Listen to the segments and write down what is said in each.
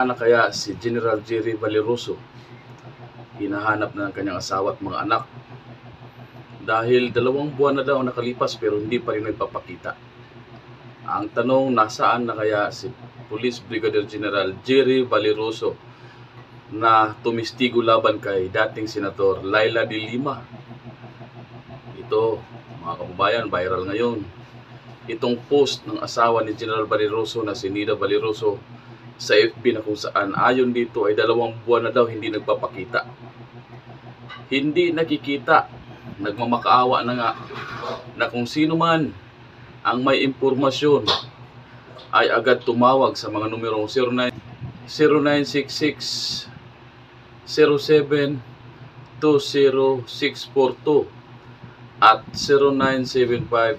Na kaya si General Jerry Valeroso, hinahanap na ng kanyang asawa at mga anak dahil 2 buwan na daw nakalipas pero hindi pa rin nagpapakita. Ang tanong, nasaan na kaya si Police Brigadier General Jerry Valeroso na tumistigo laban kay dating Senator Laila de Lima? Ito, mga kababayan, viral ngayon. Itong post ng asawa ni General Valeroso na si Nida Valeroso sa FB na kung saan ayon dito ay 2 buwan na daw hindi nagpapakita. Hindi nakikita, nagmamakaawa na nga na kung sino man ang may impormasyon ay agad tumawag sa mga numerong 0966 07 20642 at 0975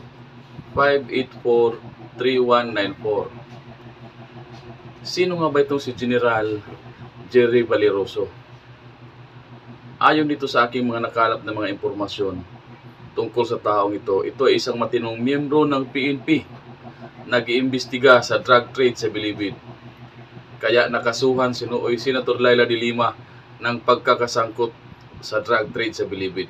584 3194. Sino nga ba itong si General Jerry Valeroso? Ayon dito sa aking mga nakalap na mga impormasyon tungkol sa taong ito, ito ay isang matinong miyembro ng PNP, nag-iimbestiga sa drug trade sa Bilibid. Kaya nakasuhan si Nooy Senator Laila de Lima ng pagkakasangkot sa drug trade sa Bilibid.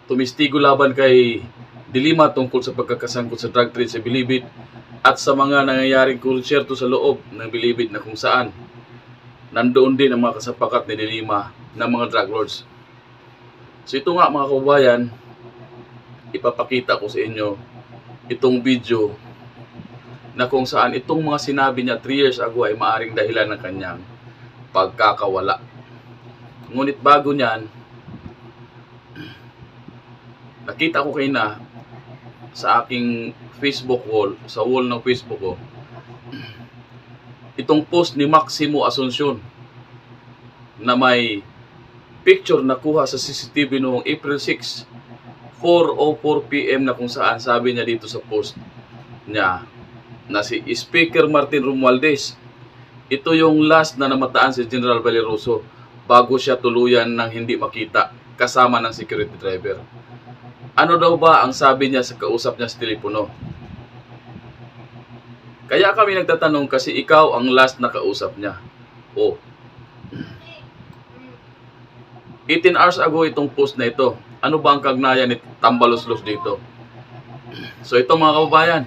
Tumistigo laban kay de Lima tungkol sa pagkakasangkot sa drug trade sa Bilibid at sa mga nangyayaring konsyerto sa loob ng Bilibid na kung saan nandoon din ang mga kasapakat ni de Lima na mga drug lords. So ito nga mga kababayan, ipapakita ko sa inyo itong video na kung saan itong mga sinabi niya 3 years ago ay maaring dahilan ng kanyang pagkakawala. Ngunit bago niyan, nakita ko kayo na sa aking Facebook wall, sa wall ng Facebook ko, itong post ni Maximo Asuncion na may picture na kuha sa CCTV noong April 6, 4:04 PM na kung saan sabi niya dito sa post niya na si Speaker Martin Romualdez, ito yung last na namataan si General Valeroso bago siya tuluyan ng hindi makita kasama ng security driver. Ano daw ba ang sabi niya sa kausap niya sa telepono? Kaya kami nagtatanong kasi ikaw ang last na kausap niya. Oh, 18 hours ago itong post na ito. Ano ba ang kagnayan ni Tambaloslos dito? So ito mga kababayan,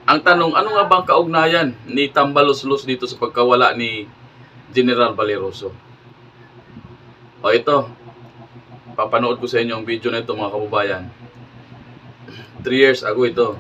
ang tanong, ano nga bang kaugnayan ni Tambaloslos dito sa pagkawala ni General Valeroso? O ito, papanood ko sa inyo ang video na ito mga kababayan. 3 years ago ito.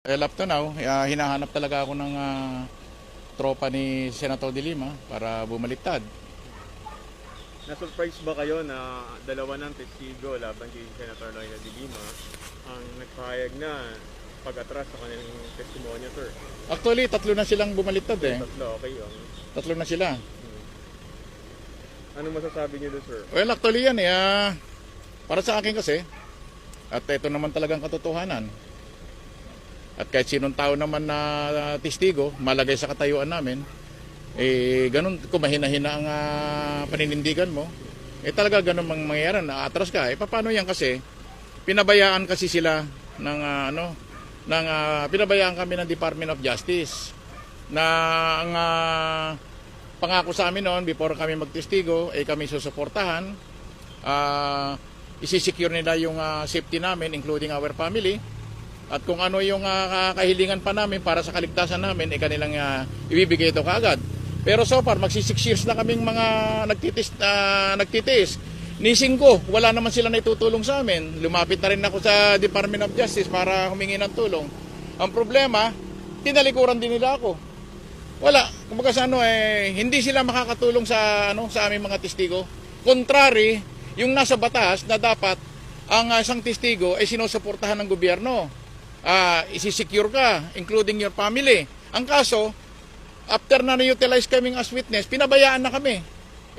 Up to now, hinahanap talaga ako ng tropa ni Senator De Lima para bumaliktad. Na-surprise ba kayo na dalawa ng testigo laban kay Senator Laila de Lima ang nagpahayag na pag-atras sa kanilang testimonya, sir? Actually, tatlo na silang bumaliktad eh. Tatlo, okay. Tatlo na sila. Anong masasabi niyo doon, sir? Well, actually yan para sa akin kasi, at ito naman talagang katotohanan. At kahit sinong tao naman na testigo, malagay sa katayuan namin, ganun, kung mahina-hina ang paninindigan mo, talaga ganun mangyayari, na-atras ka. Paano yan kasi, pinabayaan kasi sila ng, pinabayaan kami ng Department of Justice, na ang pangako sa amin noon, before kami magtestigo, kami susuportahan, isisecure nila yung safety namin, including our family, at kung ano yung kahilingan pa namin para sa kaligtasan namin, kanilang ibibigay ito kaagad. Pero so far, magsi 6 years na kaming mga nagtitiis. Nising ko, wala naman sila na itutulong sa amin. Lumapit na rin ako sa Department of Justice para humingi ng tulong. Ang problema, tinalikuran din nila ako. Wala, kumbaga sa hindi sila makakatulong sa aming mga testigo. Contrary, yung nasa batas na dapat ang isang testigo ay sinusuportahan ng gobyerno. Isisecure ka, including your family. Ang kaso, after na na-utilize kaming as witness, pinabayaan na kami.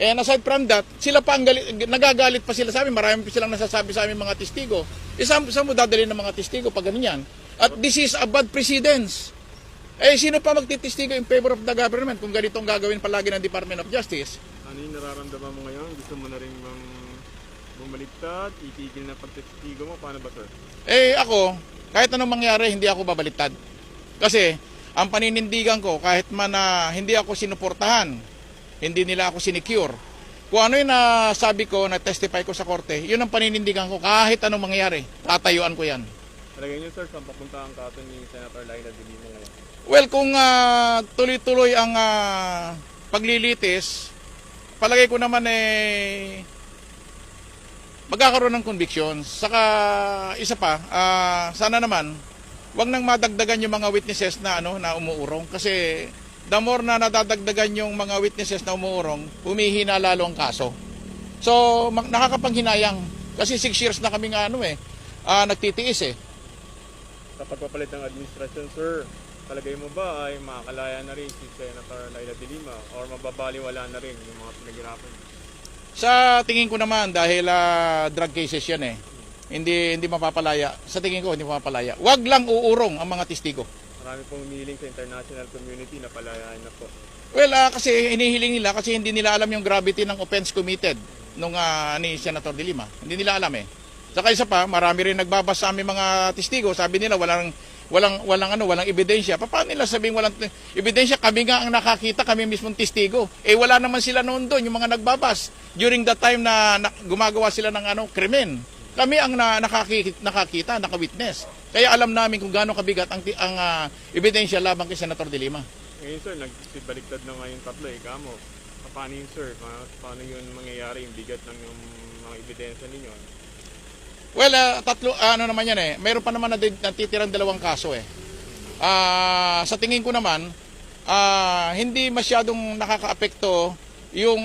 And aside from that, sila pa nagagalit pa sila sa amin. Marami pa silang nasasabi sa aming mga testigo. Saan mo dadalhin ng mga testigo pag ganyan? At this is a bad precedence. Sino pa magtitistigo in favor of the government kung ganitong gagawin palagi ng Department of Justice? Ano yung nararamdaman mo ngayon? Gusto mo na rin bang bumaliktad? Itigil na pagtestigo mo? Paano ba, sir? Ako, kahit anong mangyari, hindi ako babaliktad. Kasi, ang paninindigan ko, kahit man hindi ako sinuportahan, hindi nila ako sinecure. Kung ano yung nasabi ko, na-testify ko sa korte, yun ang paninindigan ko, kahit anong mangyari, tatayuan ko yan. Talagay niyo, sir, saan papunta ang kaso ni Senator Laila de Lima ngayon? Well, kung tuloy-tuloy ang paglilitis, palagay ko naman magkakaroon ng convictions. Saka isa pa, sana naman wag nang madagdagan yung mga witnesses na na umuurong, kasi the more na nadadagdagan yung mga witnesses na umuurong, humihina lalo ang kaso. So nakakapanghinayang kasi 6 years na kaming nagtitiis Sa pagpapalit ng administrasyon, sir, talagay mo ba ay makakalaya na rin si Senator Laila de Lima or mababaliwala na rin yung mga pinaghirapan? Sa tingin ko naman, dahil drug cases yan hindi mapapalaya. Sa tingin ko, hindi mapapalaya. Wag lang uurong ang mga testigo. Marami pong humihiling sa international community na palayaan na po. Well, kasi hinihiling nila kasi hindi nila alam yung gravity ng offense committed nung ni Senator De Lima. Hindi nila alam Saka isa pa, marami rin nagbabas sa aming mga testigo. Sabi nila walang ebidensya. Paano nila sabing walang ebidensya? Kami nga ang nakakita, kami mismong testigo. Wala naman sila noon doon, yung mga nagbabas. During that time na gumagawa sila ng krimen. Kami ang nakakita, nakawitness. Kaya alam namin kung gaano kabigat ang ebidensya laban kay Senator De Lima. Ngayon, sir, nagsibaliktad na ngayon tatlo kamo. Paano yun, sir? Paano yun mangyayari, yung bigat ng mga ebidensya ninyo? Well, tatlo, naman yan mayroon pa naman natitirang 2 kaso sa tingin ko naman, hindi masyadong nakakaapekto yung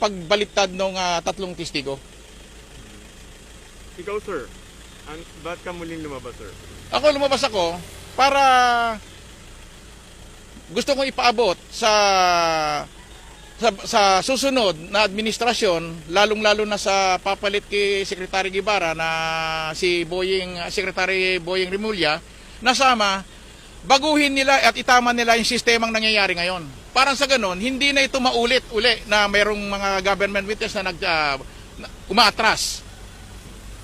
pagbaliktad ng 3 testigo. Ikaw, sir, ba't ka muling lumabas, sir? Lumabas ako para gusto kong ipaabot sa susunod na administrasyon, lalong-lalo na sa papalit kay Secretary Guevara na si Secretary Boying Rimulya, nasama, baguhin nila at itama nila yung sistemang nangyayari ngayon. Parang sa ganun, hindi na ito maulit-uli na mayroong mga government witness na umaatras.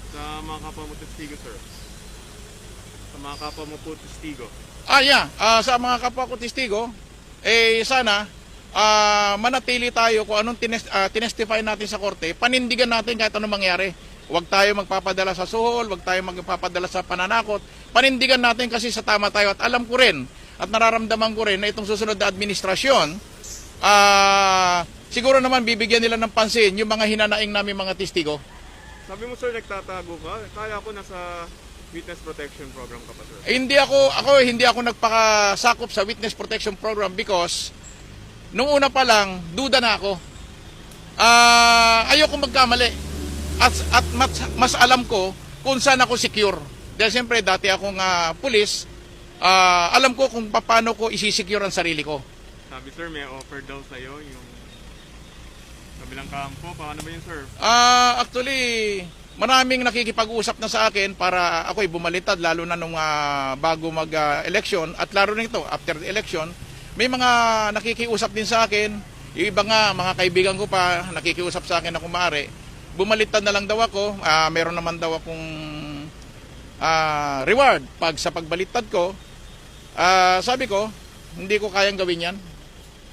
Sa mga kapwa mo testigo, sir? Sa mga kapwa mo po testigo? Sa mga kapwa ko testigo, sana manatili tayo kung anong tinestify natin sa korte, panindigan natin kahit anong mangyari. Huwag tayo magpapadala sa suhol, huwag tayo magpapadala sa pananakot. Panindigan natin kasi sa tama tayo, at alam ko rin at nararamdaman ko rin na itong susunod na administrasyon, siguro naman bibigyan nila ng pansin yung mga hinanaing namin mga testigo. Sabi mo, sir, nagtatago ka. Kaya ko nasa Witness protection program ka pa, sir? Hindi ako nagpakasakop sa witness protection program because nung una pa lang duda na ako. Ayoko magkamali. At mas alam ko kung saan ako secure. Dahil siyempre dati akong pulis, alam ko kung paano ko isi-secure ang sarili ko. Sabi, sir, may offer daw sa'yo yung kabilang kampo. Paano ba yun, sir? Actually, maraming nakikipag-usap na sa akin para ako'y bumalitad lalo na nung bago mag-election at lalo na ito after the election. May mga nakikiusap din sa akin. Yung iba nga, mga kaibigan ko pa, nakikiusap sa akin na kung maaari. Bumalitad na lang daw ako. Meron naman daw akong reward sa pagbalitad ko. Sabi ko, hindi ko kayang gawin yan.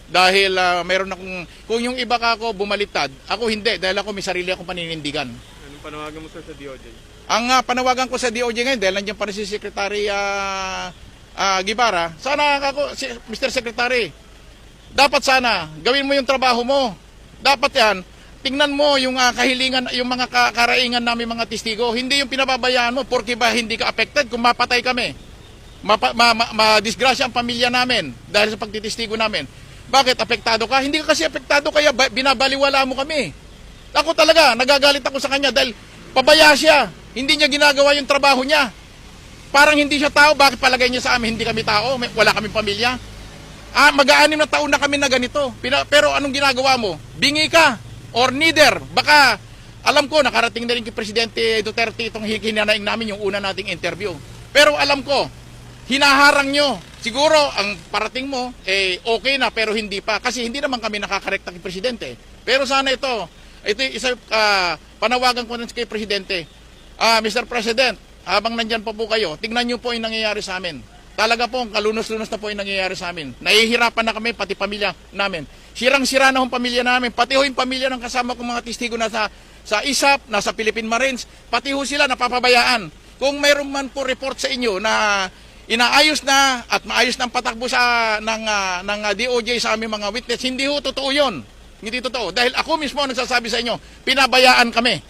Dahil meron akong, kung yung iba ka ako bumalitad, ako hindi, dahil ako may sarili akong paninindigan. Anong panawagan mo, sir, sa DOJ? Ang panawagan ko sa DOJ ngayon, dahil nandiyan pa rin si Secretary Guevara, sana Mr. Secretary, dapat sana, gawin mo yung trabaho mo. Dapat yan, tingnan mo yung kahilingan, yung mga karaingan namin mga testigo. Hindi yung pinababayaan mo, porque ba hindi ka affected kung mapatay kami. Madisgrasya ang pamilya namin dahil sa pagtitistigo namin. Bakit? Apektado ka? Hindi ka kasi apektado, kaya binabaliwala mo kami. Ako talaga, nagagalit ako sa kanya dahil pabaya siya. Hindi niya ginagawa yung trabaho niya. Parang hindi siya tao. Bakit palagay niya sa amin, hindi kami tao? Wala kaming pamilya. Mag-aanim na taon na kami na ganito. Pero anong ginagawa mo? Bingi ka. Or neither. Baka, alam ko, nakarating na rin kay Presidente Duterte itong hinanaing namin yung una nating interview. Pero alam ko, hinaharang nyo. Siguro, ang parating mo, okay na, pero hindi pa. Kasi hindi naman kami nakakarekta kay Presidente. Pero sana ito isa, panawagan ko na kay Presidente. Mr. President, habang nandyan pa po kayo, tignan nyo po yung nangyayari sa amin. Talaga po, kalunos-lunos na po yung nangyayari sa amin. Nahihirapan na kami, pati pamilya namin. Sirang-sira na yung pamilya namin, pati ho yung pamilya ng kasama kong mga testigo na sa ISAP, nasa Philippine Marines, pati ho sila napapabayaan. Kung mayroon man po report sa inyo na inaayos na at maayos ng patakbo ng DOJ sa aming mga witness, hindi ho totoo yun. Hindi totoo. Dahil ako mismo ang nagsasabi sa inyo, pinabayaan kami.